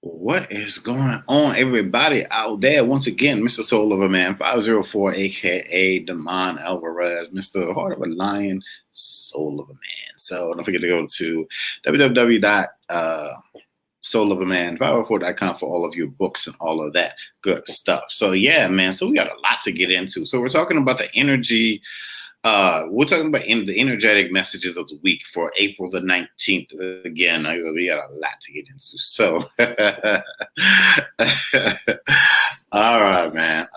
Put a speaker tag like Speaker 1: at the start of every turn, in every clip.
Speaker 1: What is going on, everybody out there? Once again, Mr. Soul of a Man 504, aka Damon Alvarez, Mr. Heart of a Lion, Soul of a Man. So don't forget to go to www.soulofAman504.com for all of your books and all of that good stuff. So yeah, man. So we got a lot to get into. So we're talking about the energy. We're talking about the energetic messages of the week for April the 19th. Again, we got a lot to get into. So, all right, man.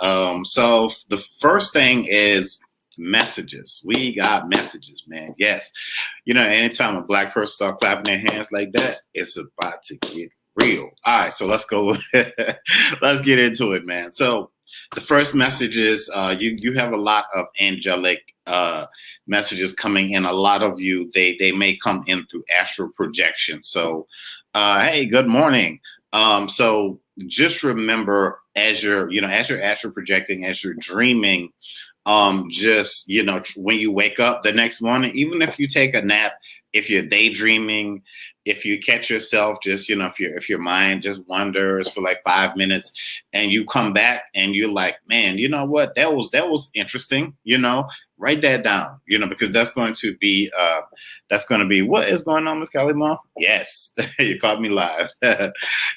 Speaker 1: So the first thing is messages. We got messages, man. Yes. Anytime a black person start clapping their hands like that, it's about to get real. All right, so let's go. Let's get into it, man. So the first message is you have a lot of angelic messages coming in. A lot of you, they may come in through astral projection. So hey, good morning. So just remember, as you're astral projecting, as you're dreaming, just when you wake up the next morning, even if you take a nap, if you're daydreaming, if you catch yourself just if your mind just wanders for like 5 minutes and you come back and you're like, man, you know what, that was interesting, write that down, because that's going to be what is going on, Miss Kalima. Yes. You caught me live.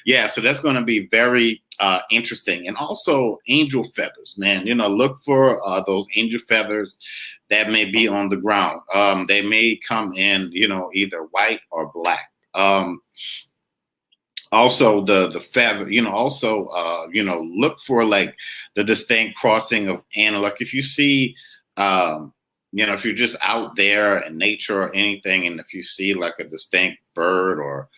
Speaker 1: Yeah, so that's going to be very interesting. And also angel feathers, man. Look for those angel feathers that may be on the ground. They may come in, either white or black. Also the feather, look for like the distinct crossing of animal. Like if you see, if you're just out there in nature or anything, and if you see like a distinct bird or,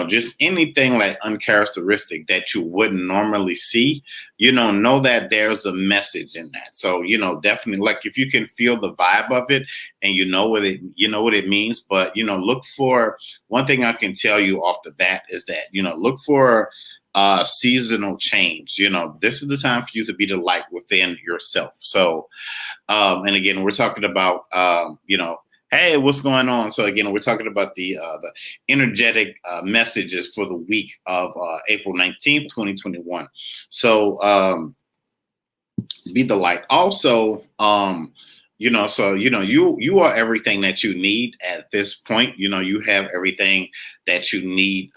Speaker 1: just anything like uncharacteristic that you wouldn't normally see, know that there's a message in that. So, definitely, like if you can feel the vibe of it and you know what it means, but, look for, one thing I can tell you off the bat is that, look for seasonal change. This is the time for you to be the light within yourself. So, and again, we're talking about, hey, what's going on? So again, we're talking about the energetic messages for the week of April 19th, 2021. So be the light. Also, you are everything that you need at this point. You have everything that you need,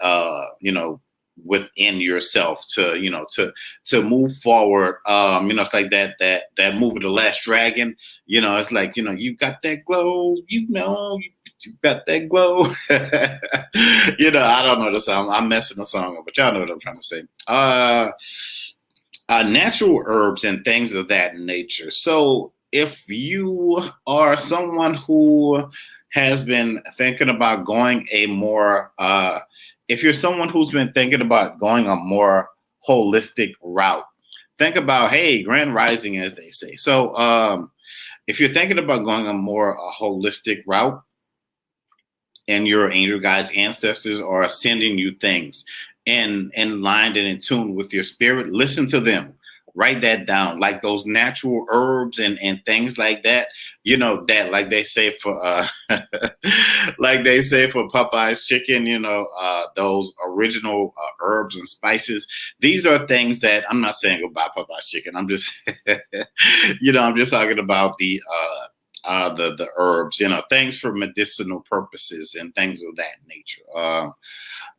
Speaker 1: within yourself to move forward. It's like that movie, The Last Dragon. It's like, you got that glow, you got that glow. I don't know the song. I'm messing the song up, but y'all know what I'm trying to say. Natural herbs and things of that nature. So if you are someone who has been thinking about going a more if you're someone who's been thinking about going a more holistic route, think about, hey, grand rising, as they say. So if you're thinking about going a more holistic route and your angel guides, ancestors are sending you things and lined and in tune with your spirit, listen to them. Write that down, like those natural herbs and things like that. That, like they say for like they say for Popeye's chicken, those original herbs and spices. These are things that, I'm not saying go buy Popeye's chicken. I'm just I'm just talking about the herbs, things for medicinal purposes and things of that nature.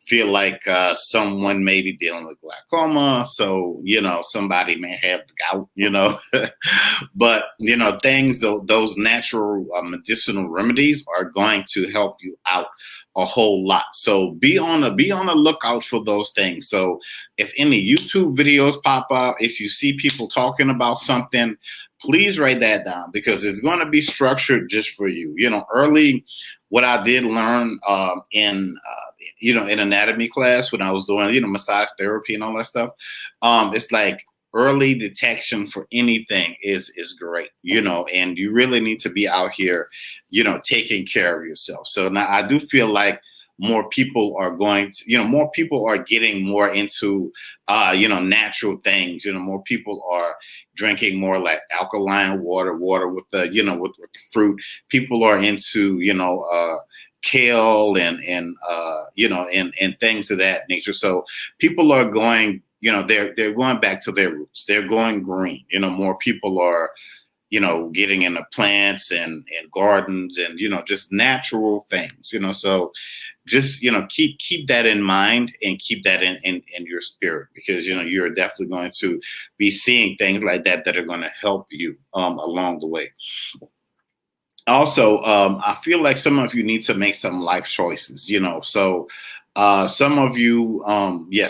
Speaker 1: Feel like someone may be dealing with glaucoma, so somebody may have gout, but things, those natural medicinal remedies are going to help you out a whole lot. So be on the lookout for those things. So if any YouTube videos pop up, if you see people talking about something, please write that down, because it's going to be structured just for you. Early, what I did learn in anatomy class when I was doing, massage therapy and all that stuff, it's like early detection for anything is great, and you really need to be out here, taking care of yourself. So now I do feel like more people are more people are getting more into, natural things. More people are drinking more like alkaline water with the, with the fruit. People are into, kale and things of that nature. So people are going, they're going back to their roots. They're going green. More people are, getting into plants and gardens and, just natural things, so just, keep that in mind and keep that in your spirit, because, you're definitely going to be seeing things like that are going to help you along the way. Also, I feel like some of you need to make some life choices, so some of you,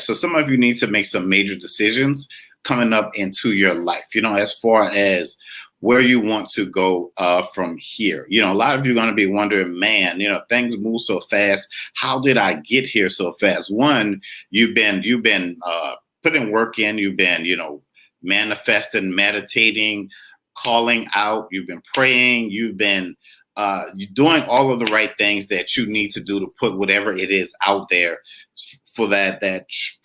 Speaker 1: so some of you need to make some major decisions coming up into your life, as far as where you want to go from here. A lot of you are going to be wondering, man, things move so fast. How did I get here so fast? One, you've been putting work in, you've been, manifesting, meditating, calling out, you've been praying, you've been you're doing all of the right things that you need to do to put whatever it is out there for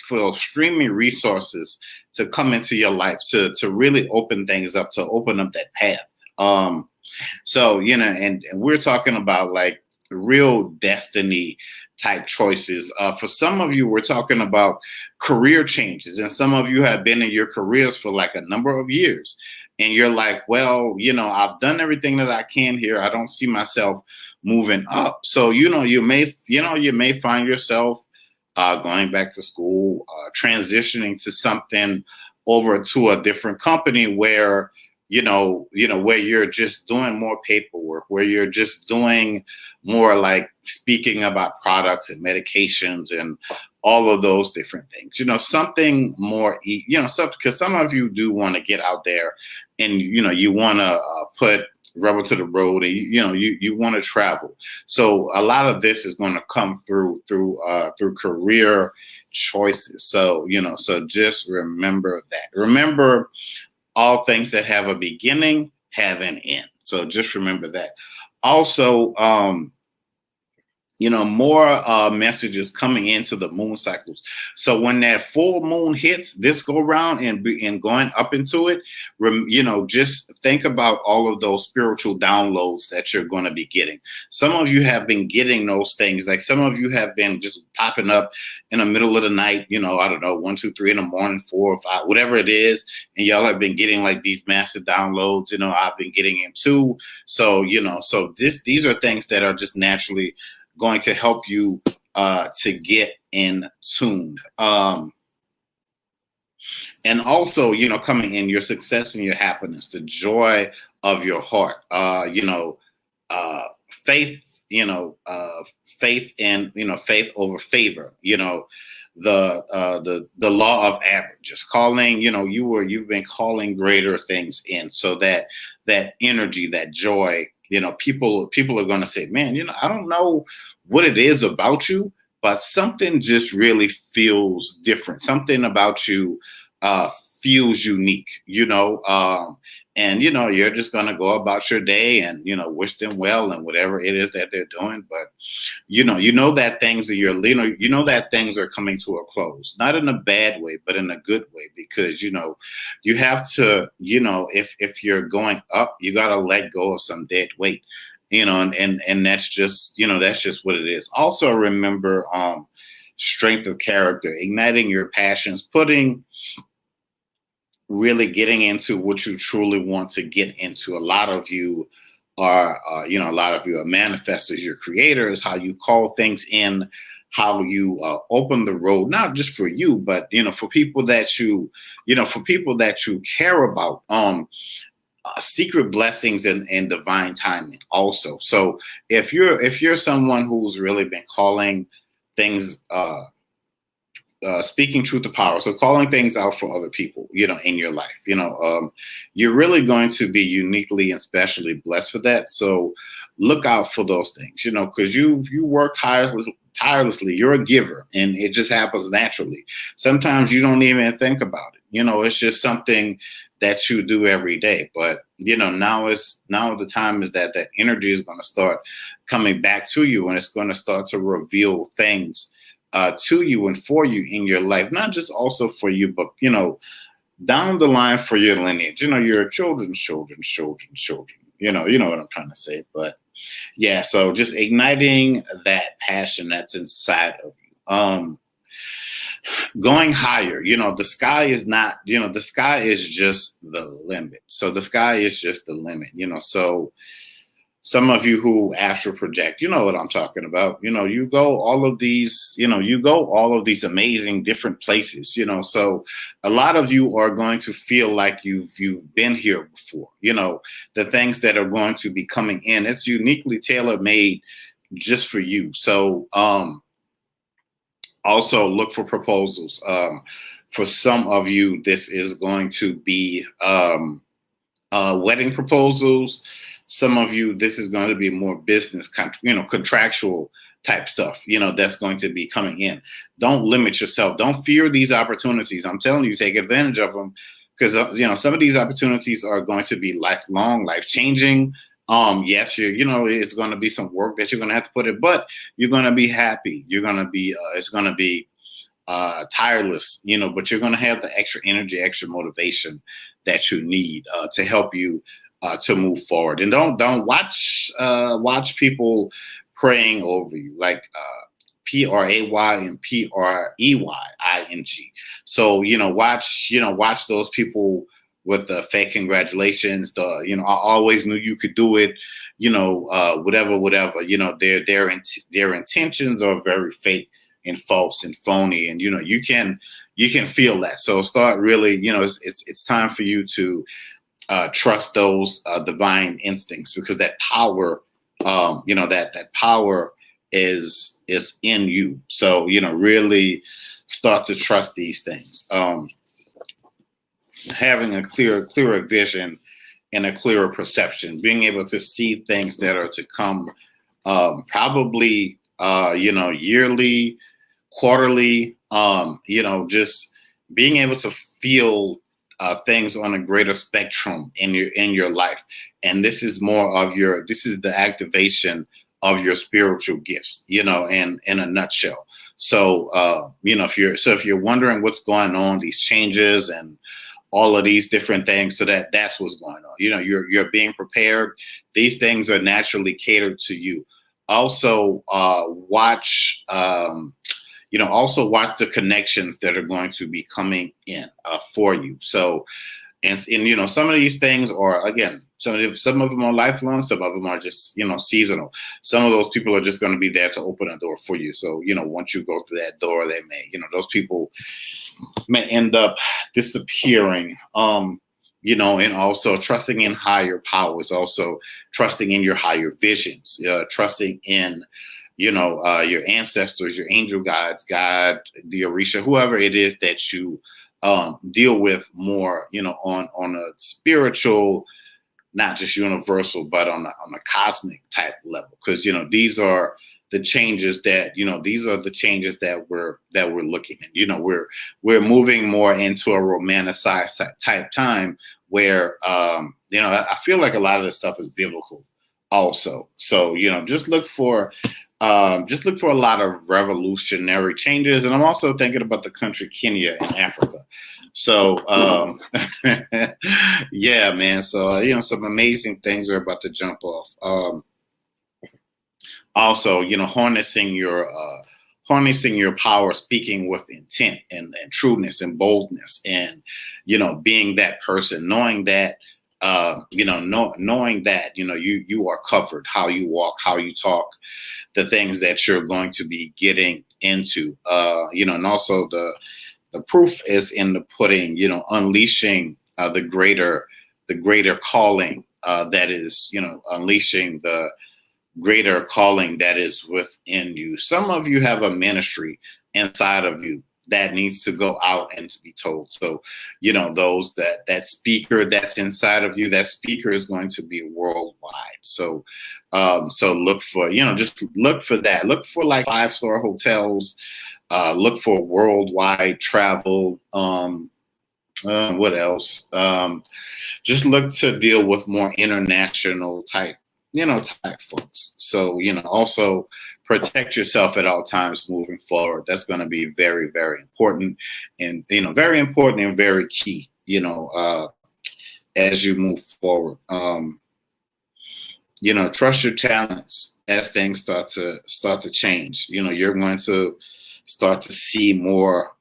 Speaker 1: for those streaming resources to come into your life, to really open things up, to open up that path. So, and we're talking about like real destiny type choices. For some of you, we're talking about career changes, and some of you have been in your careers for like a number of years. And you're like, well, I've done everything that I can here. I don't see myself moving up. So, you may find yourself going back to school, transitioning to something over to a different company where, where you're just doing more paperwork, where you're just doing more like speaking about products and medications and all of those different things, something more, because some of you do want to get out there and, you want to put rubber to the road, and you want to travel. So a lot of this is going to come through career choices. So, so just remember that. Remember, all things that have a beginning have an end. So just remember that. Also, more messages coming into the moon cycles. So when that full moon hits this go round and going up into it, just think about all of those spiritual downloads that you're going to be getting. Some of you have been getting those things. Like some of you have been just popping up in the middle of the night, I don't know, 1, 2, 3 in the morning, 4 or 5, whatever it is. And y'all have been getting like these massive downloads, I've been getting them too. So, so these are things that are just naturally going to help you to get in tuned. And also, coming in your success and your happiness, the joy of your heart, faith, faith and, faith over favor, the law of averages, calling, you've been calling greater things in, so that energy, that joy, people are going to say, man, I don't know what it is about you, but something just really feels different. Something about you feels unique, and, you're just going to go about your day and, wish them well and whatever it is that they're doing. But, that things are that things are coming to a close, not in a bad way, but in a good way, because, you have to, if you're going up, you got to let go of some dead weight, and that's just, that's just what it is. Also remember, strength of character, igniting your passions, really getting into what you truly want to get into. A lot of you are, a lot of you are manifestors, you're creators, how you call things in, how you open the road, not just for you, but, for people that you care about, secret blessings and divine timing also. So if you're someone who's really been calling things, speaking truth to power, so calling things out for other people, in your life, you're really going to be uniquely and specially blessed for that. So look out for those things, because you work tirelessly. You're a giver, and it just happens naturally. Sometimes you don't even think about it. It's just something that you do every day. But now the time is that energy is going to start coming back to you, and it's going to start to reveal things to you and for you in your life, not just also for you, but, down the line for your lineage, your children's children, you know what I'm trying to say. But Yeah, so just igniting that passion that's inside of you. Going higher, the sky is not, the sky is just the limit. So the sky is just the limit, so some of you who astral project, you know what I'm talking about. You go all of these amazing different places, So a lot of you are going to feel like you've been here before. The things that are going to be coming in, it's uniquely tailor made just for you. So also look for proposals. For some of you, this is going to be wedding proposals. Some of you, this is going to be more business, contractual type stuff, that's going to be coming in. Don't limit yourself. Don't fear these opportunities. I'm telling you, take advantage of them, because, some of these opportunities are going to be lifelong, life changing. Yes, it's going to be some work that you're going to have to put in, but you're going to be happy. You're going to be, it's going to be tireless, but you're going to have the extra energy, extra motivation that you need to help you to move forward. And don't watch people praying over you, like Pray and Preying. So watch those people with the fake congratulations. I always knew you could do it. Whatever. Their intentions are very fake and false and phony, and you can feel that. So start really, it's time for you to trust those divine instincts, because that power, that power is in you. So really start to trust these things. Having a clearer vision and a clearer perception, being able to see things that are to come, probably yearly, quarterly, just being able to feel things on a greater spectrum in your life. And this is the activation of your spiritual gifts, in a nutshell. So if you're wondering what's going on, these changes and all of these different things, so that's what's going on. You're being prepared. These things are naturally catered to you. Also, watch the connections that are going to be coming in for you. So, and some of these things are, again, some of them are lifelong, some of them are just, seasonal. Some of those people are just going to be there to open a door for you. So, once you go through that door, they may, those people may end up disappearing. And also trusting in higher powers, also trusting in your higher visions, trusting in, your ancestors, your angel guides, God, the Orisha, whoever it is that you deal with more, on a spiritual, not just universal, but on a cosmic type level. Because, these are the changes that, we're looking at. We're moving more into a romanticized type time where, I feel like a lot of this stuff is biblical also. So, just look for a lot of revolutionary changes. And I'm also thinking about the country Kenya in Africa. So, yeah, man. So, some amazing things are about to jump off. Also, harnessing your power, speaking with intent and trueness and boldness, and being that person, knowing that knowing that you are covered, how you walk, how you talk, the things that you're going to be getting into, and also the proof is in the pudding, unleashing the greater calling that is, unleashing the greater calling that is within you. Some of you have a ministry inside of you that needs to go out and to be told. So, those that speaker that's inside of you, that speaker is going to be worldwide. So, look for, just look for that. Look for like 5-star hotels. Look for worldwide travel. What else? Just look to deal with more international type folks. So, also protect yourself at all times moving forward. That's going to be very, very important, and, very important and very key, as you move forward. trust your talents as things start to change. You're going to start to see more.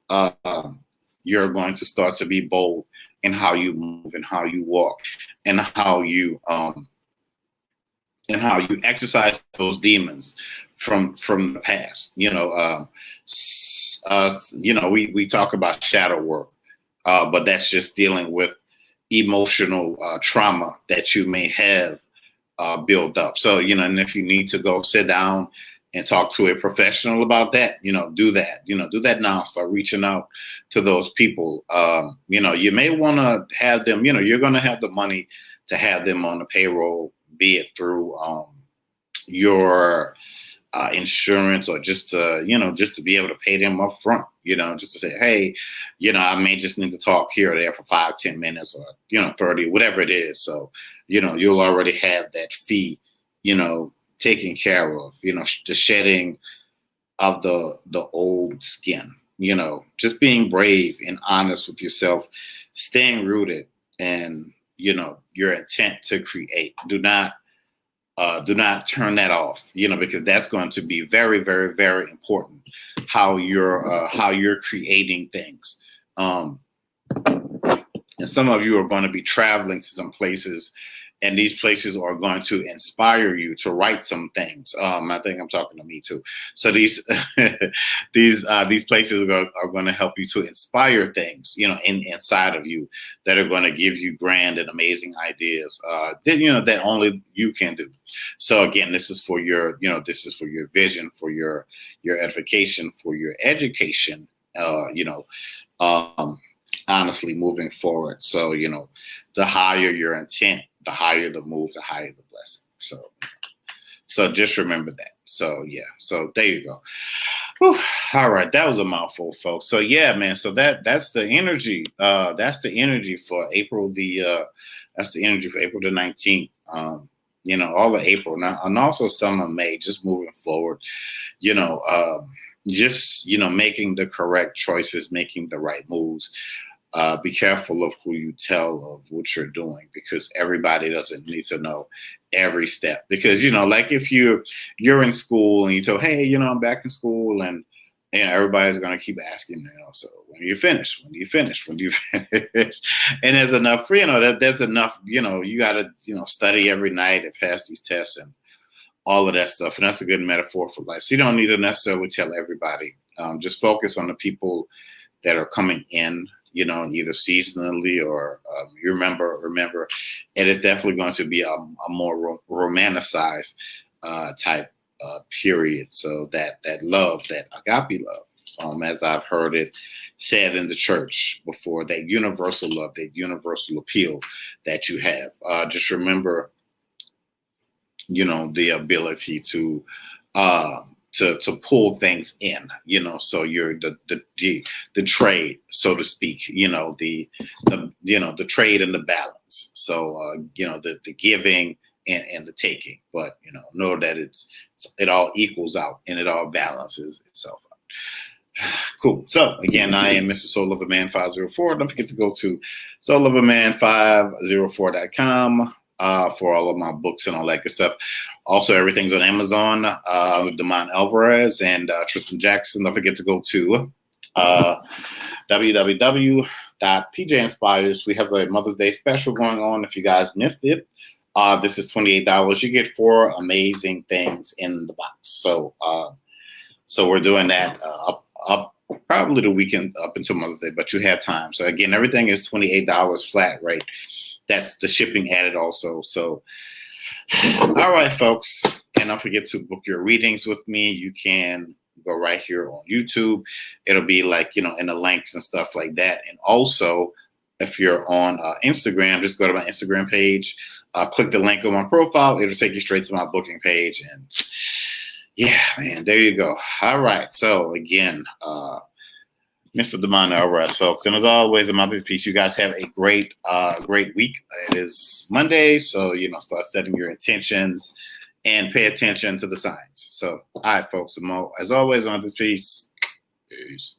Speaker 1: You're going to start to be bold in how you move and how you walk and how you exercise those demons from the past. We talk about shadow work, but that's just dealing with emotional trauma that you may have build up. So, and if you need to go sit down and talk to a professional about that, do that. Do that now. Start reaching out to those people. You may want to have them, you're going to have the money to have them on the payroll, be it through your insurance, or just to be able to pay them up front, just to say, hey, I may just need to talk here or there for 5-10 minutes, or 30, whatever it is. So you'll already have that fee taken care of, the shedding of the old skin, just being brave and honest with yourself, staying rooted, and your intent to create. Do not turn that off, because that's going to be very, very, very important. How you're creating things, and some of you are going to be traveling to some places, and these places are going to inspire you to write some things. I think I'm talking to me too. So these these places are going to help you to inspire things, inside of you, that are going to give you grand and amazing ideas that only you can do. So again, this is for your vision, for your edification, for your education. Honestly, moving forward. So the higher your intent, the higher the move, the higher the blessing. So just remember that. So yeah. So there you go. Whew. All right, that was a mouthful, folks. So yeah, man. So that's the energy. That's the energy for April. That's the energy for April the 19th. All of April now, and also some of May. Just moving forward. Just making the correct choices, making the right moves. Be careful of who you tell of what you're doing, because everybody doesn't need to know every step. Because like if you're in school and you tell, hey, I'm back in school, and everybody's gonna keep asking, so when do you finish? When do you finish? When do you finish? And there's enough, there's enough, you gotta study every night and pass these tests and all of that stuff. And that's a good metaphor for life. So you don't need to necessarily tell everybody. Just focus on the people that are coming in, either seasonally or you remember, it is definitely going to be a more romanticized type period. So that love, that agape love, as I've heard it said in the church before, that universal love, that universal appeal that you have. Just remember, the ability to pull things in, so you're the trade, so to speak, the trade and the balance. So, the giving and the taking, but, know that it all equals out and it all balances itself out. Cool. So again, I am Mr. Soul Lover Man 504. Don't forget to go to soulloverman504.com. For all of my books and all that good stuff. Also, everything's on Amazon. Damon Alvarez and Tristan Jackson. Don't forget to go to www.pjinspires. We have a Mother's Day special going on. If you guys missed it, this is $28. You get 4 amazing things in the box. So we're doing that up probably the weekend up until Mother's Day, but you have time. So again, everything is $28 flat rate. That's the shipping added also. So, all right, folks. And don't forget to book your readings with me. You can go right here on YouTube. It'll be like, in the links and stuff like that. And also, if you're on Instagram, just go to my Instagram page, click the link on my profile. It'll take you straight to my booking page. And yeah, man, there you go. All right. So again, Mr. Damon Alvarez, folks. And as always, I'm out this piece. You guys have a great week. It is Monday, so, start setting your intentions and pay attention to the signs. So, all right, folks. As always, on this piece. Peace.